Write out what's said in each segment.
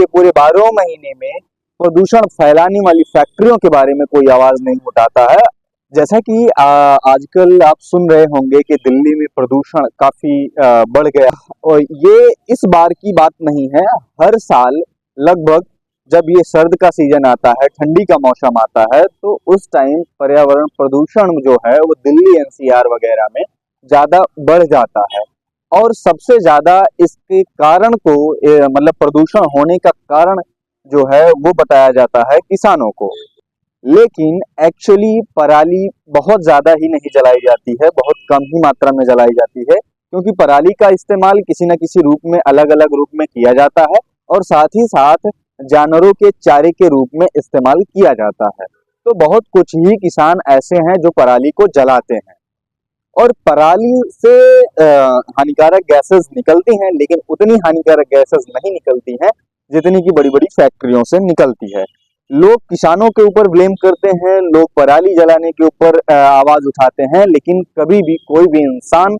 के पूरे 12 महीने में प्रदूषण फैलाने वाली फैक्ट्रियों के बारे में कोई आवाज नहीं उठाता है। जैसा कि आजकल आप सुन रहे होंगे कि दिल्ली में प्रदूषण काफी बढ़ गया, और ये इस बार की बात नहीं है। हर साल लगभग जब ये सर्द का सीजन आता है, ठंडी का मौसम आता है, तो उस टाइम पर्यावरण प्रदूषण जो है वो दिल्ली एनसीआर वगैरह में ज्यादा बढ़ जाता है। और सबसे ज्यादा इसके कारण को मतलब प्रदूषण होने का कारण जो है वो बताया जाता है किसानों को। लेकिन एक्चुअली पराली बहुत ज्यादा ही नहीं जलाई जाती है, बहुत कम ही मात्रा में जलाई जाती है, क्योंकि पराली का इस्तेमाल किसी न किसी रूप में, अलग अलग रूप में किया जाता है, और साथ ही साथ जानवरों के चारे के रूप में इस्तेमाल किया जाता है। तो बहुत कुछ ही किसान ऐसे हैं जो पराली को जलाते हैं, और पराली से हानिकारक गैसेस निकलती हैं, लेकिन उतनी हानिकारक गैसेस नहीं निकलती हैं जितनी की बड़ी बड़ी फैक्ट्रियों से निकलती है। लोग किसानों के ऊपर ब्लेम करते हैं, लोग पराली जलाने के ऊपर आवाज उठाते हैं, लेकिन कभी भी कोई भी इंसान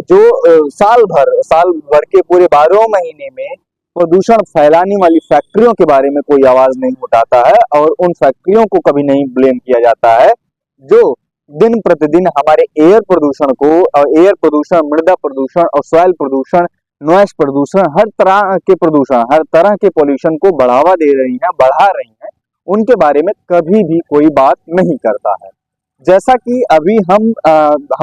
जो साल भर के पूरे 12 महीने में प्रदूषण फैलाने वाली फैक्ट्रियों के बारे में कोई आवाज नहीं उठाता है, और उन फैक्ट्रियों को कभी नहीं ब्लेम किया जाता है जो दिन प्रतिदिन हमारे एयर प्रदूषण को, एयर प्रदूषण, मृदा प्रदूषण और सॉइल प्रदूषण, नॉइस प्रदूषण, हर तरह के प्रदूषण, हर तरह के पॉल्यूशन को बढ़ावा दे रही हैं, बढ़ा रही हैं, उनके बारे में कभी भी कोई बात नहीं करता है। जैसा कि अभी हम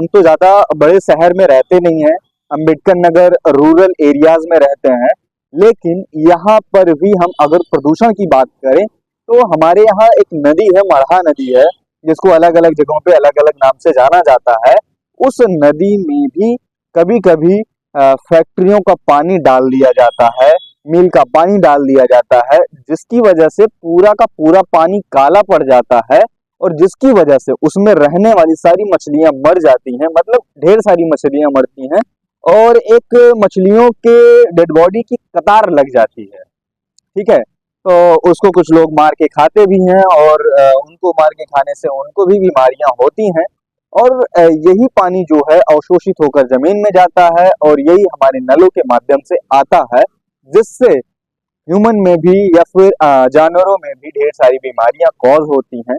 तो ज्यादा बड़े शहर में रहते नहीं हैं, अम्बेडकर नगर रूरल एरियाज में रहते हैं, लेकिन यहाँ पर भी हम अगर प्रदूषण की बात करें तो हमारे यहाँ एक नदी है, मढ़ा नदी है, जिसको अलग अलग जगहों पे अलग अलग नाम से जाना जाता है। उस नदी में भी कभी कभी फैक्ट्रियों का पानी डाल दिया जाता है, मिल का पानी डाल दिया जाता है, जिसकी वजह से पूरा का पूरा पानी काला पड़ जाता है, और जिसकी वजह से उसमें रहने वाली सारी मछलियां मर जाती हैं, मतलब ढेर सारी मछलियां मरती हैं, और एक मछलियों के डेड बॉडी की कतार लग जाती है। ठीक है, तो उसको कुछ लोग मार के खाते भी हैं, और उनको मार के खाने से उनको भी बीमारियां होती हैं, और यही पानी जो है अवशोषित होकर जमीन में जाता है, और यही हमारे नलों के माध्यम से आता है, जिससे ह्यूमन में भी या फिर जानवरों में भी ढेर सारी बीमारियां कॉज होती हैं।